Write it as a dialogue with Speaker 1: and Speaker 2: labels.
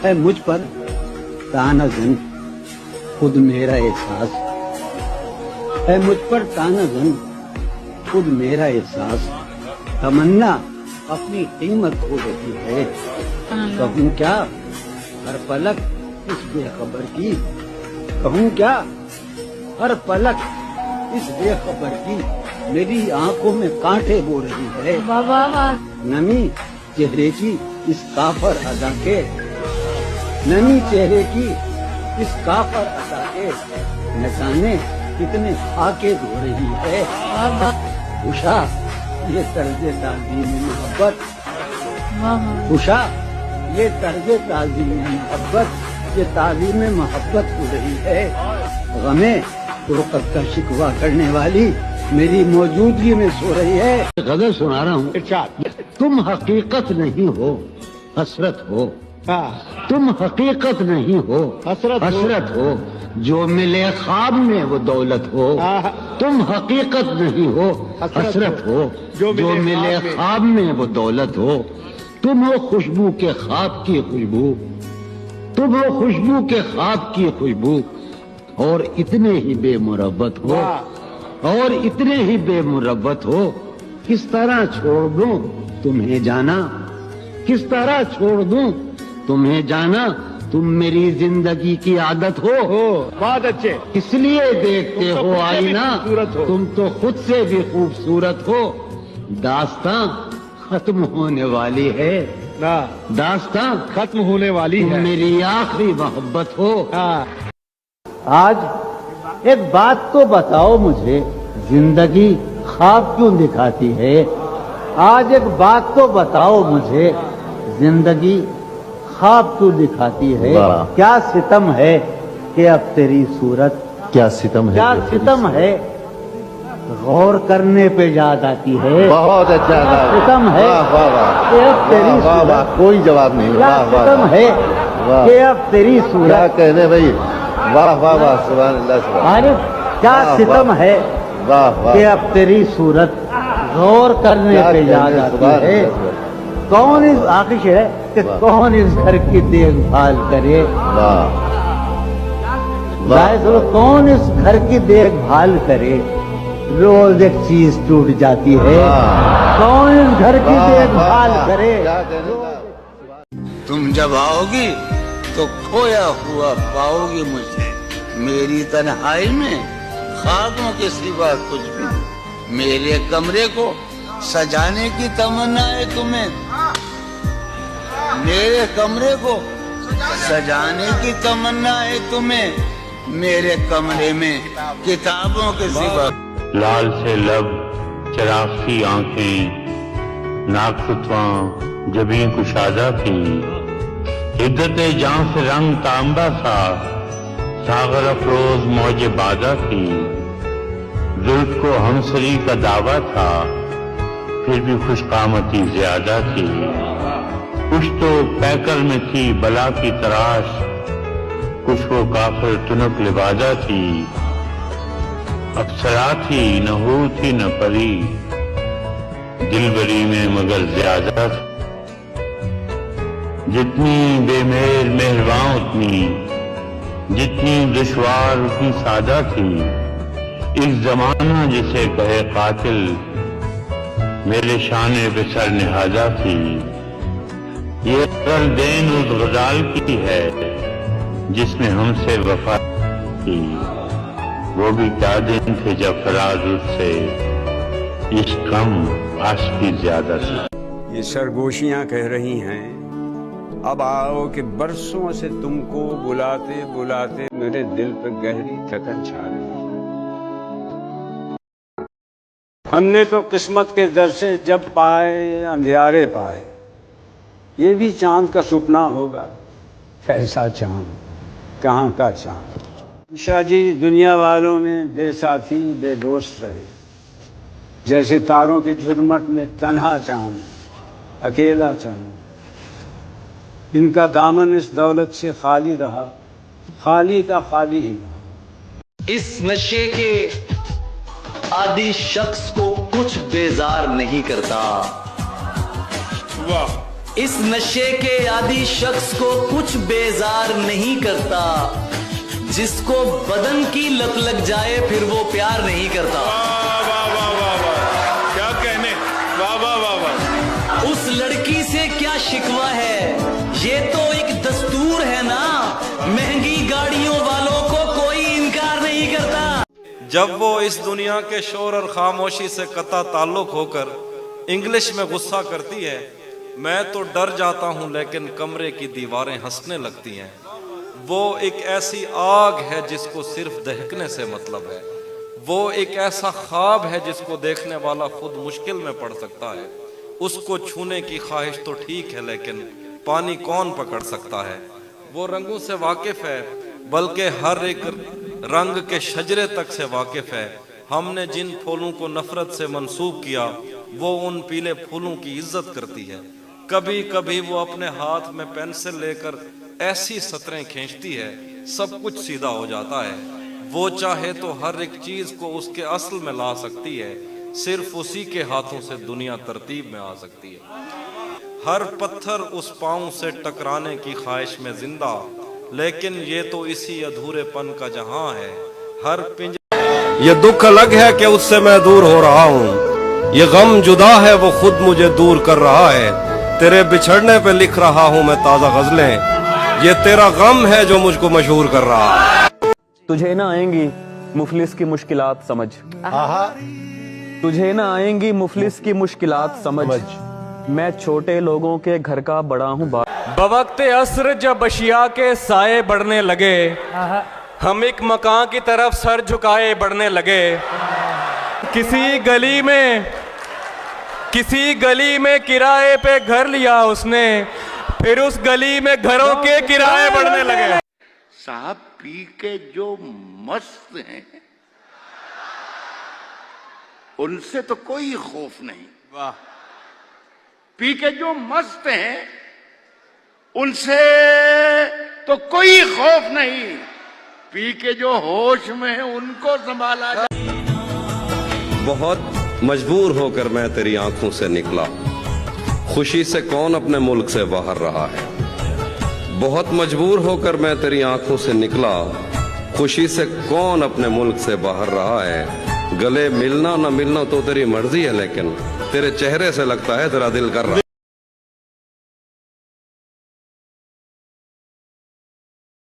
Speaker 1: ہے مجھ پر تانا زن خود میرا احساس، ہے مجھ پر تانا زن خود میرا احساس، تمنا اپنی قیمت کھو رہی ہے، کہوں کیا ہر پلک اس بے خبر کی، کہوں کیا ہر پلک اس بے خبر کی، میری آنکھوں میں کانٹے بو رہی ہے، نمی چہرے کی اس کافر ادا کے، نمی چہرے کی اس کافر ادا کے، نہ جانے کتنے خاکے دھو رہی ہے، خوشا یہ طرز تعظیم محبت، خوشا یہ طرز تعظیم محبت، یہ تعظیم محبت ہو رہی ہے، غمیں فرقت کا شکوہ کرنے والی میری موجودگی میں سو رہی ہے۔ غزل سنا رہا ہوں، تم حقیقت نہیں ہو حسرت ہو، تم حقیقت نہیں ہو حسرت ہو، جو ملے خواب میں وہ دولت ہو، تم حقیقت نہیں ہو حسرت ہو، جو ملے خواب میں وہ دولت ہو، تم ہو خوشبو کے خواب کی خوشبو، تم ہو خوشبو کے خواب کی خوشبو، اور اتنے ہی بے مربت ہو، اور اتنے ہی بے مربت ہو، کس طرح چھوڑ دوں تمہیں جانا، کس طرح چھوڑ دوں تمہیں جانا، تم میری زندگی کی عادت ہو،
Speaker 2: بہت اچھے،
Speaker 1: اس لیے دیکھتے ہو آئینہ، تم تو خود سے بھی خوبصورت ہو، داستاں ختم ہونے والی ہے، داستاں
Speaker 2: ختم ہونے والی
Speaker 1: تم
Speaker 2: ہے،
Speaker 1: میری آخری محبت ہو۔ آج ایک بات تو بتاؤ مجھے، زندگی خواب کیوں دکھاتی ہے؟ آج ایک بات تو بتاؤ مجھے، زندگی خواب کیوں دکھاتی ہے؟ کیا ستم ہے کہ اب تیری صورت،
Speaker 3: کیا ستم ہے،
Speaker 1: کیا ستم ہے غور کرنے پہ یاد آتی ہے،
Speaker 3: بہت اچھا
Speaker 1: کیا ستم ہے کہ اب تیری صورت،
Speaker 3: کوئی جواب نہیں،
Speaker 1: کیا ستم ہے کہ اب تیری
Speaker 3: کیا
Speaker 1: صورت،
Speaker 3: کہنے بھائی، واہ واہ واہ، سبحان اللہ، سبحان
Speaker 1: عارف کیا ستم ہے
Speaker 3: واہ واہ،
Speaker 1: کہ اب تیری صورت غور کرنے پہ یاد آتی ہے، کون اس آخش ہے کہ کون اس گھر کی دیکھ بھال کرے، کون اس گھر کی دیکھ بھال کرے، روز ایک چیز ٹوٹ جاتی ہے، کون اس گھر کی دیکھ بھال کرے۔ تم جب آؤ گی تو کھویا ہوا پاؤ گی مجھے، میری تنہائی میں خاکوں کے سوا کچھ بھی نہیں، میرے کمرے کو سجانے کی تمنا ہے تمہیں، میرے کمرے کو سجانے کی تمنا ہے تمہیں، میرے کمرے میں کتابوں کے سوا۔
Speaker 4: لال سے لب، چراغ سی آنکھیں، ناک فتواں جبیں کشادہ تھی، عدت جاں سے رنگ تانبا سا، ساغر افروز موج بادہ تھی، زلف کو ہمسری کا دعویٰ تھا، پھر بھی خوش قامتی زیادہ تھی، کچھ تو پیکر میں تھی بلا کی تراش، کچھ وہ کافر تنک لبادہ تھی، افسرا تھی نہ ہو تھی نہ پری، دل بری میں مگر زیادہ تھی، جتنی بے مہر مہرباں اتنی، جتنی دشوار اتنی سادہ تھی، ایک زمانہ جسے کہے قاتل، میرے شانے پہ سر نہادہ تھی، یہ اصل دین اس غزال کی ہے جس نے ہم سے وفا کی، وہ بھی کیا دن تھے جب فراز اس سے عشق کم عاشقی زیادہ تھی۔
Speaker 5: یہ سرگوشیاں کہہ رہی ہیں اب آؤ کہ برسوں سے تم کو بلاتے بلاتے میرے دل پہ گہری تھکن چھا رہی۔ ہم نے تو قسمت کے در سے جب پائے اندھیارے پائے، یہ بھی چاند کا سپنا ہوگا، کیسا چاند کہاں کا چاند۔ شاہ جی دنیا والوں میں بے ساتھی بے دوست رہے، جیسے تاروں کی جھرمٹ میں تنہا چاند اکیلا چاند، ان کا دامن اس دولت سے خالی رہا، خالی کا خالی ہی رہا۔
Speaker 6: اس نشے کے عادی شخص کو کچھ بیزار نہیں کرتا،
Speaker 5: واہ
Speaker 6: اس نشے کے عادی شخص کو کچھ بیزار نہیں کرتا، جس کو بدن کی لت لگ جائے پھر وہ پیار نہیں کرتا۔
Speaker 2: کیا کہنے، واہ واہ واہ واہ۔
Speaker 6: اس لڑکی سے کیا شکوہ ہے، یہ تو ایک دستور ہے نا، مہنگی گاڑیوں والوں کو کوئی انکار نہیں کرتا۔
Speaker 7: جب وہ اس دنیا کے شور اور خاموشی سے قطع تعلق ہو کر انگلش میں غصہ کرتی ہے، میں تو ڈر جاتا ہوں لیکن کمرے کی دیواریں ہنسنے لگتی ہیں۔ وہ ایک ایسی آگ ہے جس کو صرف دہکنے سے مطلب ہے، وہ ایک ایسا خواب ہے جس کو دیکھنے والا خود مشکل میں پڑ سکتا ہے۔ اس کو چھونے کی خواہش تو ٹھیک ہے لیکن پانی کون پکڑ سکتا ہے؟ وہ رنگوں سے واقف ہے بلکہ ہر ایک رنگ کے شجرے تک سے واقف ہے۔ ہم نے جن پھولوں کو نفرت سے منسوب کیا وہ ان پیلے پھولوں کی عزت کرتی ہے۔ کبھی کبھی وہ اپنے ہاتھ میں پینسل لے کر ایسی سطریں کھینچتی ہے سب کچھ سیدھا ہو جاتا ہے۔ وہ چاہے تو ہر ایک چیز کو اس کے اصل میں لا سکتی ہے، صرف اسی کے ہاتھوں سے دنیا ترتیب میں آ سکتی ہے۔ ہر پتھر اس پاؤں سے ٹکرانے کی خواہش میں زندہ، لیکن یہ تو اسی ادھورے پن کا جہاں ہے۔ ہر یہ دکھ الگ ہے کہ اس سے میں دور ہو رہا ہوں، یہ غم جدا ہے وہ خود مجھے دور کر رہا ہے۔ تیرے بچھڑنے پہ لکھ رہا ہوں میں تازہ غزلیں، یہ تیرا غم ہے جو مجھ کو مشہور کر رہا ہے۔
Speaker 8: تجھے نہ آئیں گی مفلس کی مشکلات سمجھ، تجھے نہ آئیں گی مفلس کی مشکلات سمجھ، میں چھوٹے لوگوں کے گھر کا بڑا ہوں بوقت عصر جب اشیاء کے سائے بڑھنے لگے، ہم ایک مکان کی طرف سر جھکائے بڑھنے لگے۔ کسی گلی میں کرائے پہ گھر لیا اس نے، پھر اس گلی میں گھروں کے کرائے بڑھنے لگے۔
Speaker 9: صاحب پی کے جو مست ہیں ان سے تو کوئی خوف نہیں، پی کے جو مست ہیں ان سے تو کوئی خوف نہیں، پی کے جو ہوش میں ہیں ان کو سنبھالا جائے۔
Speaker 7: بہت مجبور ہو کر میں تیری آنکھوں سے نکلا، خوشی سے کون اپنے ملک سے باہر رہا ہے۔ بہت مجبور ہو کر میں تیری آنکھوں سے نکلا، خوشی سے کون اپنے ملک سے باہر رہا ہے۔ گلے ملنا نہ ملنا تو تیری مرضی ہے لیکن تیرے چہرے سے لگتا ہے تیرا دل کر رہا ہے۔